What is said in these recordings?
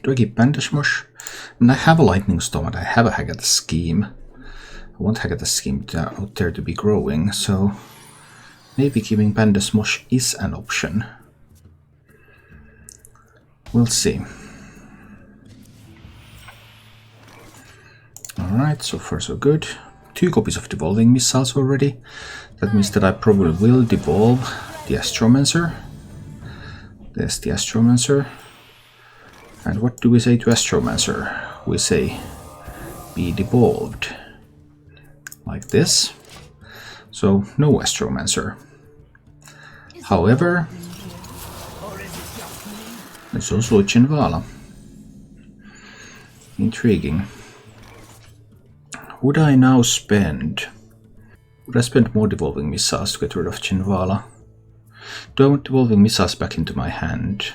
Do I keep Bandishmush? I mean, I have a Lightning Storm and I have a Haggard Scheme. I want Haggard Scheme out there to be growing, so maybe keeping Bandishmush is an option. We'll see. Alright, so far so good. 2 copies of Devolving Missiles already. That means that I probably will devolve the Astromancer. There's the Astromancer. And what do we say to Astromancer? We say, be devolved. Like this. So, no Astromancer. However, there's also a Chinvala. Intriguing. Would I now spend... Would I spend more Devolving Missiles to get rid of Chinvala? Do I want Devolving Missiles back into my hand?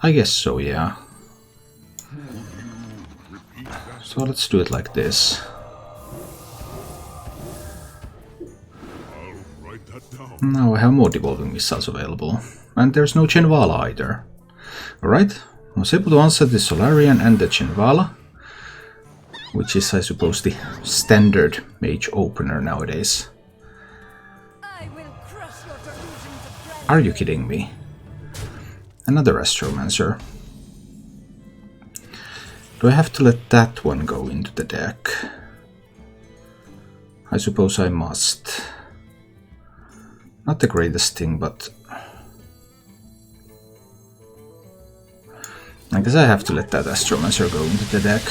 I guess so, yeah. So let's do it like this. Now I have more Devolving Missiles available. And there's no Chinvala either. Alright, I was able to answer the Solarian and the Chinvala, which is, I suppose, the standard Mage opener nowadays. Are you kidding me? Another Astromancer. Do I have to let that one go into the deck? I suppose I must. Not the greatest thing, but... I guess I have to let that Astromancer go into the deck.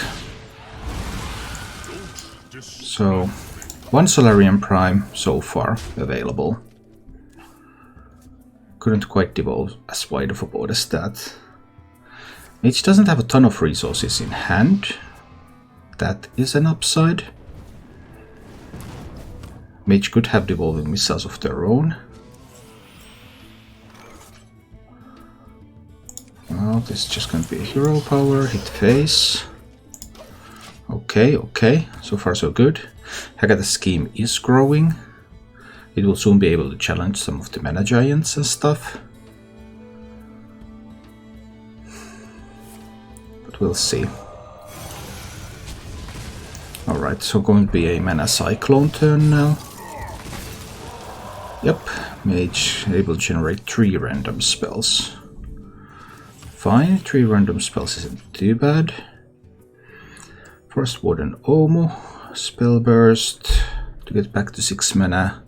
So, 1 Solarian Prime so far available. Couldn't quite devolve as wide of a board as that. Mage doesn't have a ton of resources in hand. That is an upside. Mage could have Devolving Missiles of their own. Well, this is just going to be a hero power, hit face. Okay, okay, so far so good. Haggard Scheme is growing. It will soon be able to challenge some of the Mana Giants and stuff. But we'll see. Alright, so going to be a Mana Cyclone turn now. Yep, Mage able to generate 3 random spells. Fine, 3 random spells isn't too bad. First Warden Omo, Spell Burst to get back to 6 mana.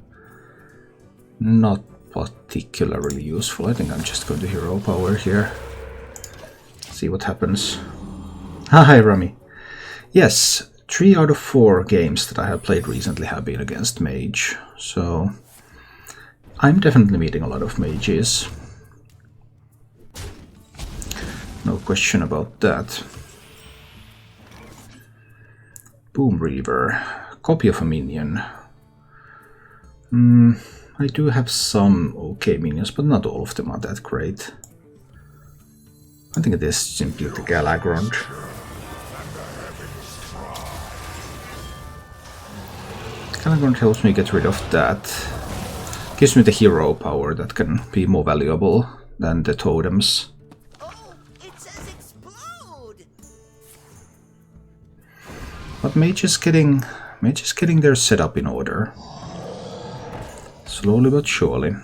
Not particularly useful. I think I'm just going to hero power here. See what happens. Hi, Rami. Yes, 3 out of 4 games that I have played recently have been against Mage, so I'm definitely meeting a lot of Mages. No question about that. Boom Reaver. Copy of a minion. I do have some okay minions, but not all of them are that great. I think it is simply the Galagrond. Galagrond helps me get rid of that. Gives me the hero power that can be more valuable than the totems. But Mage is getting their setup in order. Slowly but surely.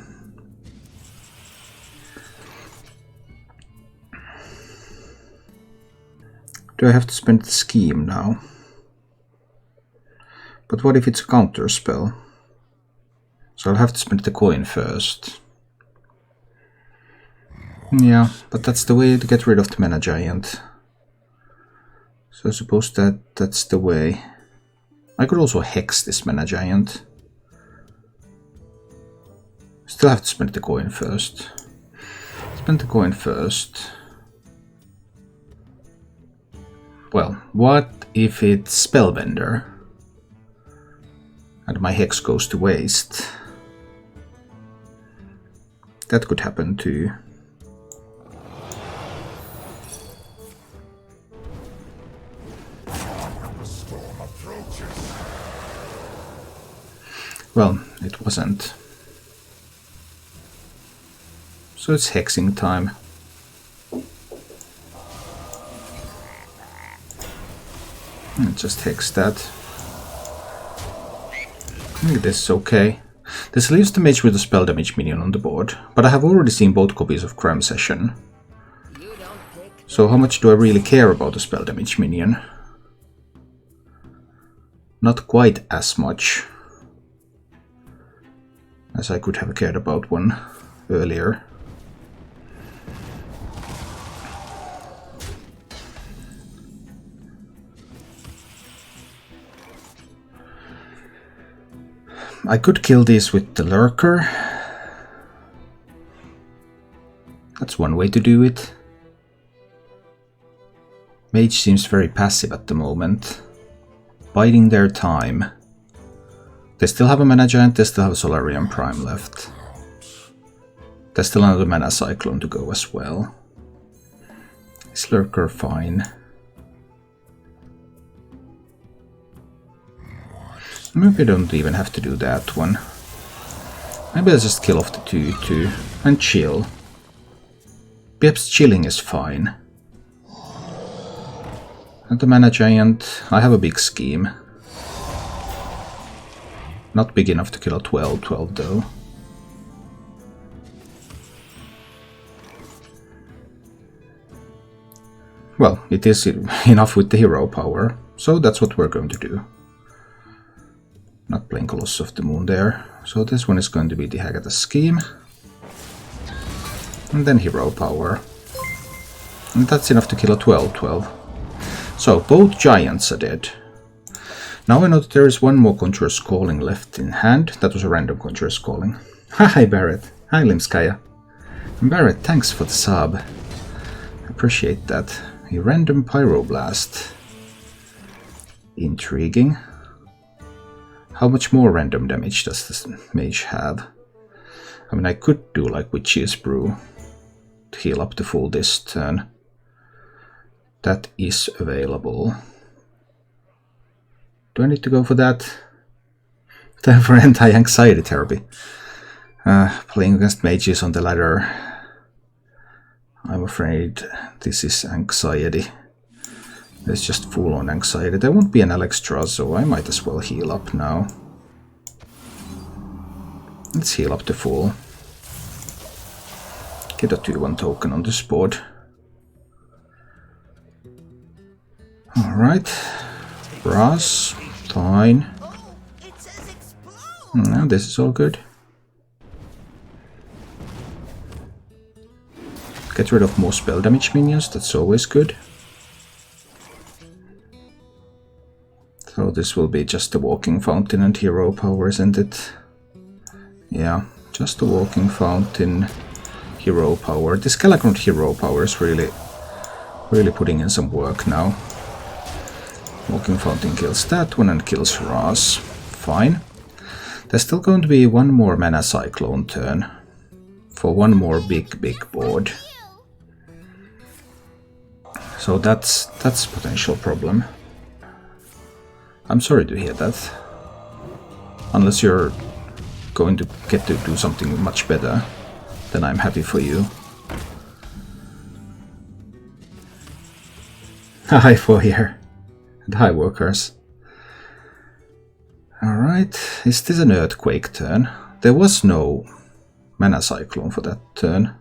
Do I have to spend the scheme now? But what if it's a counter spell? So I'll have to spend the coin first. Yeah, but that's the way to get rid of the Mana Giant. So I suppose that's the way. I could also hex this Mana Giant. Still have to spend the coin first. Spend the coin first. Well, what if it's Spellbender? And my hex goes to waste. That could happen too. Well, it wasn't. So it's hexing time. Just hex that. I think this is okay. This leaves the mage with a spell damage minion on the board, but I have already seen both copies of Cram Session. So how much do I really care about the spell damage minion? Not quite as much as I could have cared about one earlier. I could kill these with the Lurker. That's one way to do it. Mage seems very passive at the moment, biding their time. They still have a Mana Giant, they still have a Solarian Prime left. There's still another Mana Cyclone to go as well. Is Lurker fine? Maybe I don't even have to do that one. Maybe I'll just kill off the 2/2 and chill. Perhaps chilling is fine. And the Mana Giant, I have a big scheme. Not big enough to kill a 12/12 though. Well, it is enough with the hero power, so that's what we're going to do. Not playing Colossus of the Moon there. So this one is going to be the Hagata scheme. And then hero power. And that's enough to kill a 12/12. So both giants are dead. Now I know that there is one more Conjurer's Calling left in hand. That was a random Conjurer's Calling. Hi Barrett. Hi Limskaya. Barrett, thanks for the sub. Appreciate that. A random Pyroblast. Intriguing. How much more random damage does this mage have? I mean, I could do like Witch's Brew to heal up the full this turn. That is available. Do I need to go for that? Time for anti-anxiety therapy. Playing against mages on the ladder. I'm afraid this is anxiety. It's just full-on anxiety. There won't be an Alexstrasza, so I might as well heal up now. Let's heal up to full. Get a 2/1 token on this board. Alright. Brass. Fine. Now this is all good. Get rid of more spell damage minions, that's always good. So this will be just a walking fountain and hero power, isn't it? Yeah, just a walking fountain, hero power. This Calagrant hero power is really putting in some work now. Walking fountain kills that one and kills Raz. Fine. There's still going to be one more Mana Cyclone turn for one more big board. So that's a potential problem. I'm sorry to hear that. Unless you're going to get to do something much better, then I'm happy for you. Hi, Foyer. And hi, workers. Alright, is this an Earthquake turn? There was no Mana Cyclone for that turn.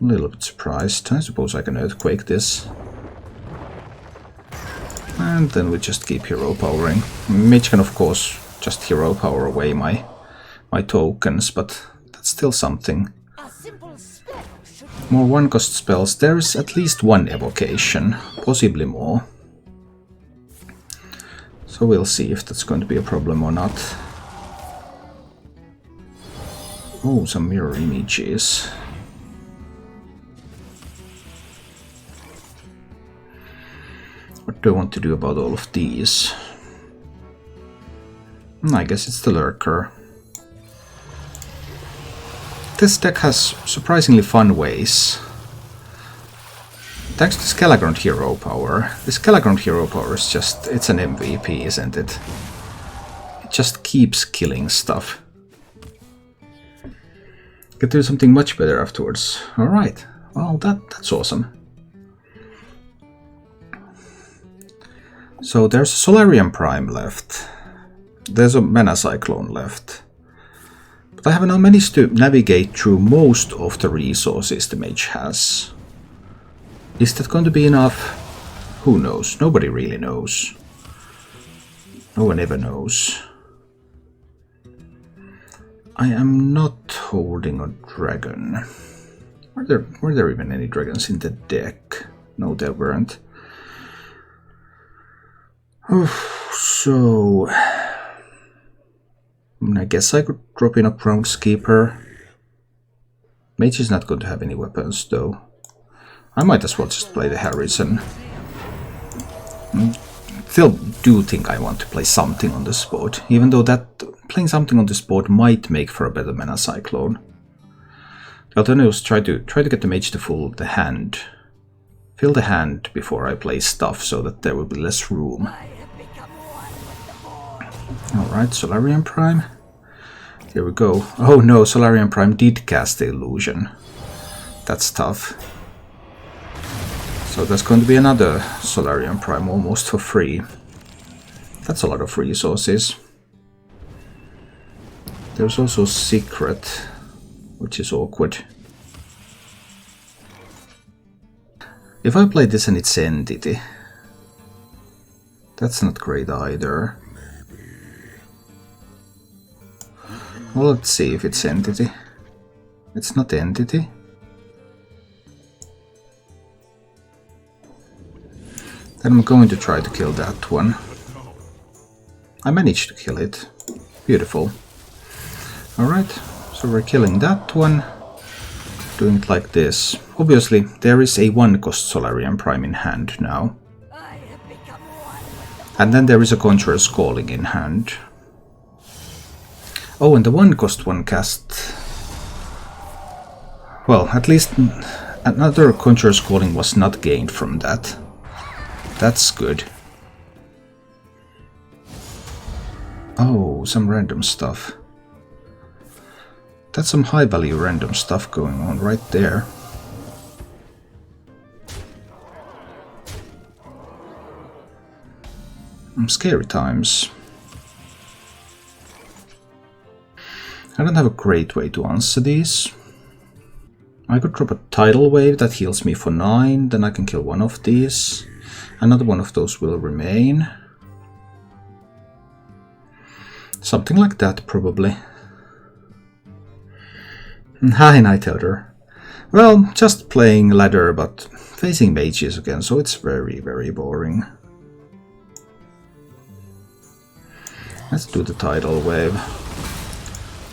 A little bit surprised. I suppose I can Earthquake this. And then we just keep hero powering. Mage can of course just hero power away my tokens, but that's still something. More one-cost spells. There is at least one evocation, possibly more. So we'll see if that's going to be a problem or not. Oh, some mirror images. What do I want to do about all of these? I guess it's the Lurker. This deck has surprisingly fun ways. Thanks to Scalagrant hero power. This Scalagrant hero power is just, it's an MVP, isn't it? It just keeps killing stuff. Get to do something much better afterwards. Alright, well that's awesome. So there's a Solarian Prime left. There's a Mana Cyclone left. But I have now managed to navigate through most of the resources the Mage has. Is that going to be enough? Who knows? Nobody really knows. No one ever knows. I am not holding a dragon. Were there even any dragons in the deck? No, there weren't. So I guess I could drop in a Groundskeeper. Mage is not going to have any weapons though. I might as well just play the Harrison. Still do think I want to play something on this board, even though that playing something on this board might make for a better Mana Cyclone. The alternative is try to get the Mage to fill the hand before I play stuff, so that there will be less room. Alright, Solarian Prime. Here we go. Oh no, Solarian Prime did cast the illusion. That's tough. So there's going to be another Solarian Prime almost for free. That's a lot of resources. There's also Secret, which is awkward. If I play this and it's Entity, that's not great either. Well, let's see if it's Entity. It's not Entity. Then I'm going to try to kill that one. I managed to kill it. Beautiful. Alright, so we're killing that one. Doing it like this. Obviously, there is a 1-cost Solarian Prime in hand now. And then there is a Conjurer's Calling in hand. Oh, and the 1-cost one cast... Well, at least another Conjurer's Calling was not gained from that. That's good. Oh, some random stuff. That's some high-value random stuff going on right there. Scary times. I don't have a great way to answer these. I could drop a Tidal Wave that heals me for 9, then I can kill one of these. Another one of those will remain. Something like that, probably. Hi, Night Elder. Well, just playing ladder, but facing mages again, so it's very, very boring. Let's do the Tidal Wave.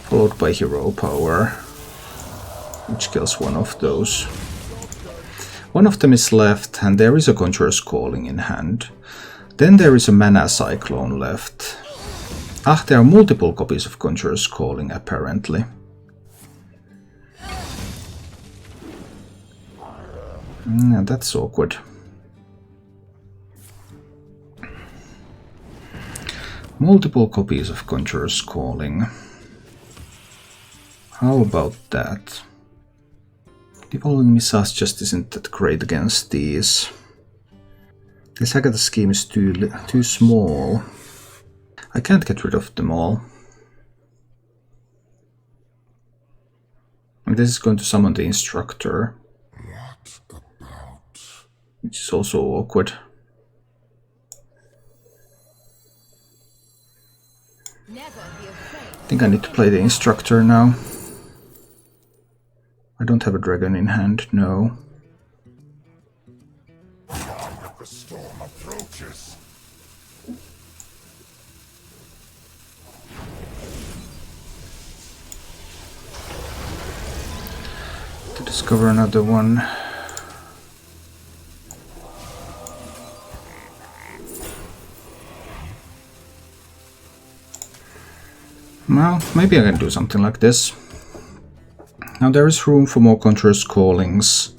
Followed by Hero Power, which kills one of those. One of them is left, and there is a Conjurer's Calling in hand. Then there is a Mana Cyclone left. Ah, there are multiple copies of Conjurer's Calling, apparently. Yeah, that's awkward. Multiple copies of Conjurer's Calling. How about that? Devolving Missiles just isn't that great against these. This Agatha scheme is too small. I can't get rid of them all. And this is going to summon the Instructor. Which is also awkward. I think I need to play the Instructor now. I don't have a dragon in hand, no. The storm approaches. To discover another one. Well, maybe I can do something like this. Now there is room for more Conjurer's Callings.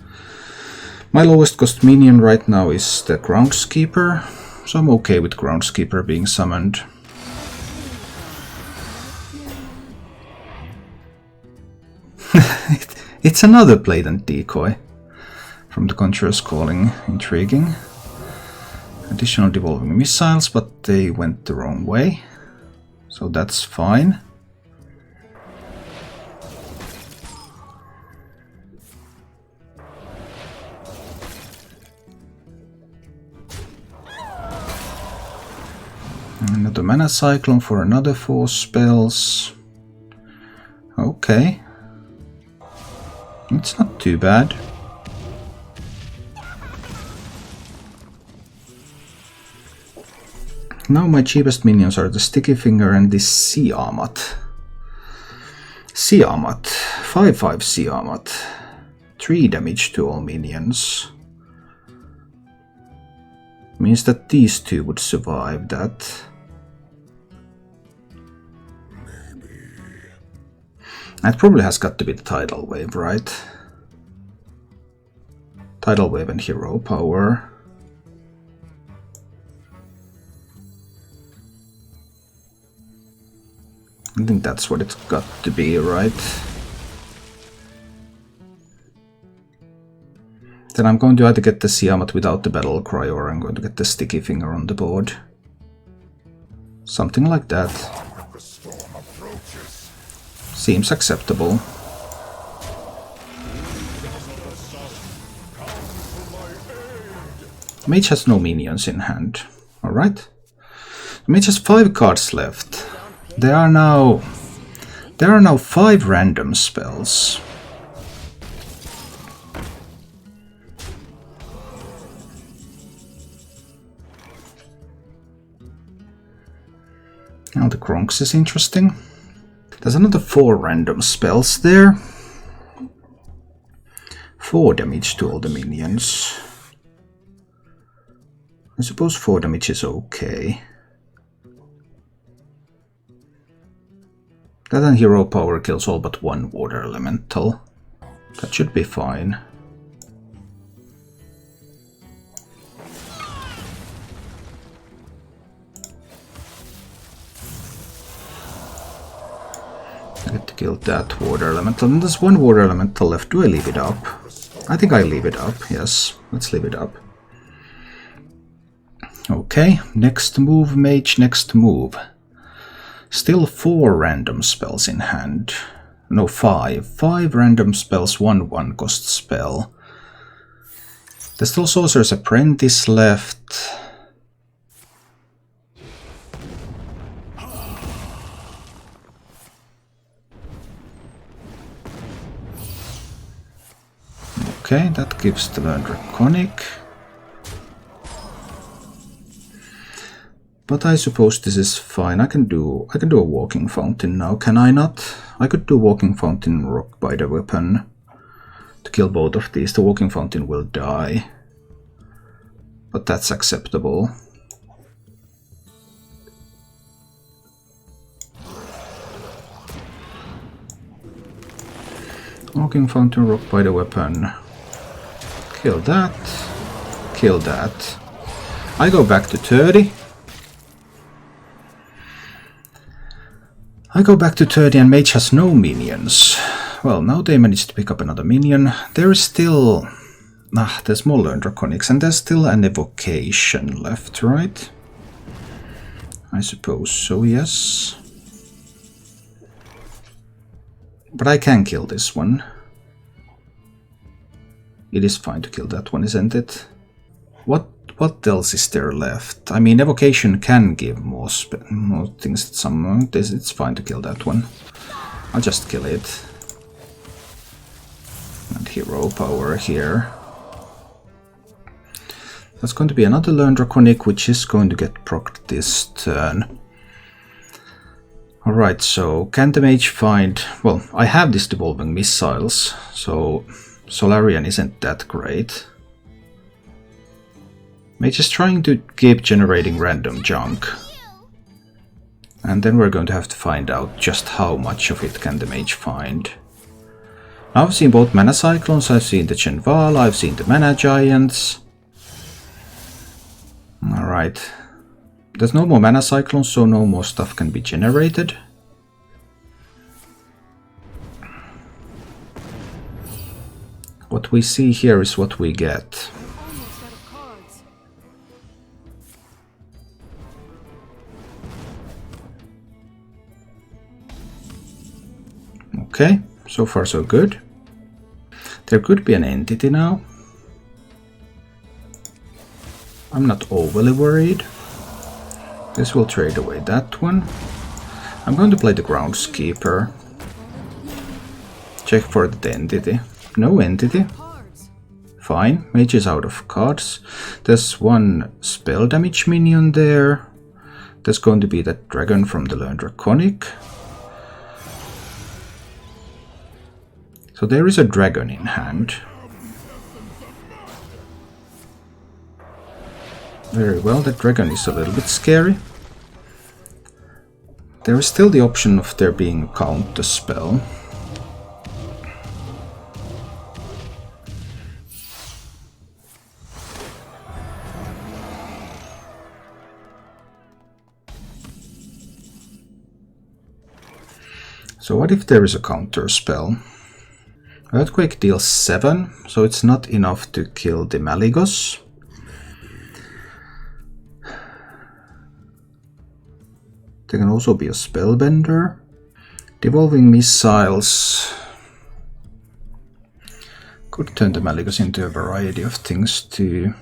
My lowest cost minion right now is the Groundskeeper, so I'm okay with Groundskeeper being summoned. It's another Blatant Decoy from the Conjurer's Calling. Intriguing. Additional devolving missiles, but they went the wrong way. So that's fine. Another mana cyclone for another 4 spells. Okay. It's not too bad. Now my cheapest minions are the Sticky Finger and the Siamat. Siamat. 5/5 Siamat. 3 damage to all minions. Means that these two would survive that. That probably has got to be the Tidal Wave, right? Tidal Wave and Hero Power. I think that's what it's got to be, right? Then I'm going to either get the Siamat without the Battle Cry, or I'm going to get the Sticky Finger on the board. Something like that. Seems acceptable. Mage has no minions in hand. Alright. Mage has 5 cards left. There are now 5 random spells. Now the Kronks is interesting. There's another 4 random spells there. 4 damage to all the minions. I suppose 4 damage is okay. That and Hero Power kills all but 1 Water Elemental. That should be fine. I get to kill that Water Elemental. And there's 1 Water Elemental left. Do I leave it up? I think I leave it up. Yes, let's leave it up. Okay, next move, Mage, next move. Still 4 random spells in hand. No, 5. 5 random spells, 1/1 cost spell. There's still Sorcerer's Apprentice left. Okay, that gives the Draconic. But I suppose this is fine. I can do a Walking Fountain now, can I not? I could do Walking Fountain, Rock by the Weapon to kill both of these. The Walking Fountain will die, but that's acceptable. Walking Fountain, Rock by the Weapon. Kill that. Kill that. I go back to 30. I go back to 30 and Mage has no minions. Well, now they managed to pick up another minion. There is still... there's more Learned Draconics and there's still an Evocation left, right? I suppose so, yes. But I can kill this one. It is fine to kill that one, isn't it? What else is there left? I mean, Evocation can give more things to someone. It's fine to kill that one. I'll just kill it. And Hero Power here. That's going to be another Learned Draconic, which is going to get procced this turn. Alright, so can the Mage find... Well, I have these Devolving Missiles, so Solarian isn't that great. Mage is trying to keep generating random junk. And then we're going to have to find out just how much of it can the Mage find. Now I've seen both Mana Cyclones, I've seen the Chenvala, I've seen the Mana Giants. Alright. There's no more Mana Cyclones, so no more stuff can be generated. What we see here is what we get. Okay, so far so good. There could be an entity now. I'm not overly worried. This will trade away that one. I'm going to play the Groundskeeper. Check for the entity. No entity. Fine, Mage is out of cards. There's one spell damage minion there. There's going to be that dragon from the Learned Draconic. So there is a dragon in hand. Very well, that dragon is a little bit scary. There is still the option of there being a counter spell. So what if there is a counter spell? Earthquake deals 7, so it's not enough to kill the Malygos. There can also be a Spellbender. Devolving Missiles could turn the Malygos into a variety of things too.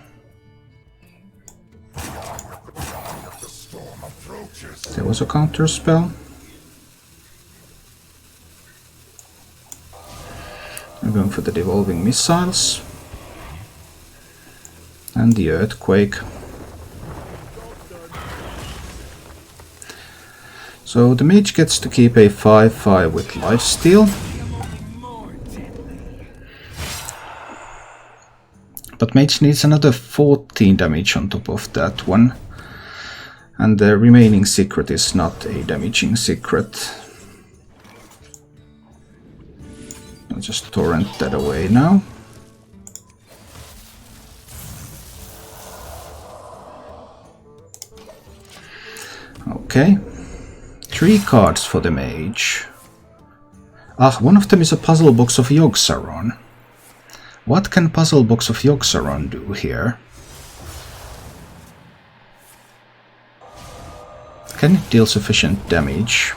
There was a counter spell. I'm going for the Devolving Missiles and the Earthquake. So the Mage gets to keep a 5/5 with lifesteal. But Mage needs another 14 damage on top of that one. And the remaining secret is not a damaging secret. I'll just torrent that away now. Okay. 3 cards for the Mage. Ah, one of them is a Puzzle Box of Yogg-Saron. What can Puzzle Box of Yogg-Saron do here? Can it deal sufficient damage?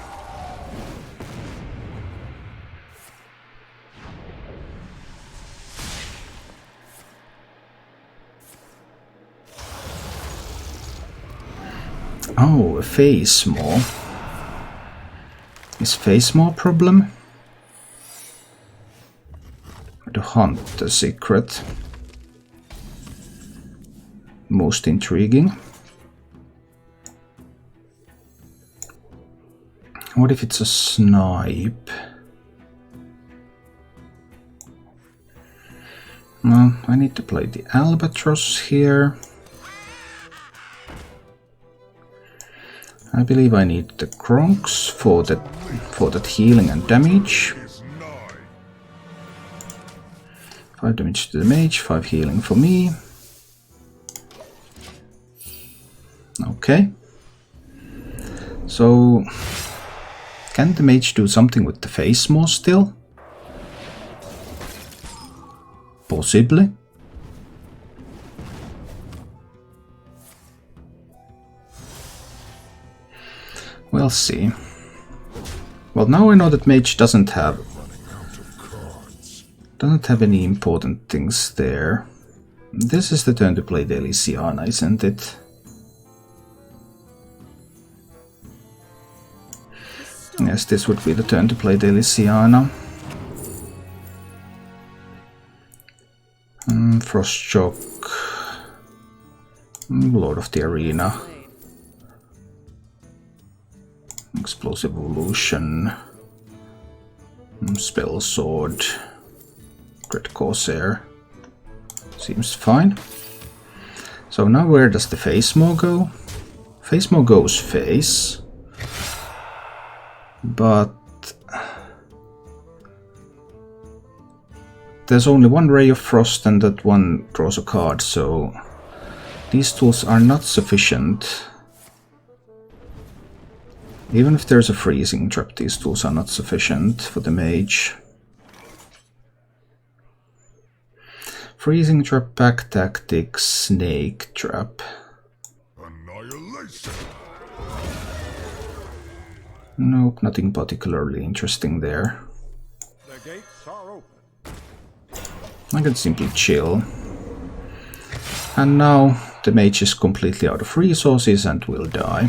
Oh, a Face Maw. Is Face Maw a problem? To hunt the secret. Most intriguing. What if it's a snipe? Well, I need to play the Albatross here. I believe I need the Kronks for that healing and damage. 5 damage to the Mage, 5 healing for me. Okay. So, can the Mage do something with the Face Maw still? Possibly. We'll see. Well, now I know that Mage doesn't have any important things there. This is the turn to play the Elysiana, isn't it? Yes, this would be the turn to play the Elysiana. Frostshock. Lord of the Arena. Explosive Evolution. Spell Sword. Crit Corsair. Seems fine. So now where does the Face Maw go? Face Maw goes face. But there's only one Ray of Frost and that one draws a card, so these tools are not sufficient. Even if there's a Freezing Trap, these tools are not sufficient for the Mage. Freezing Trap, Pack Tactics, Snake Trap. Annihilation. Nope, nothing particularly interesting there. gates are open. I can simply chill. And now the mage is completely out of resources and will die.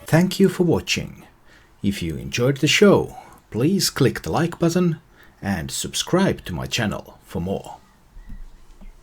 Thank you for watching. If you enjoyed the show, please click the like button and subscribe to my channel for more.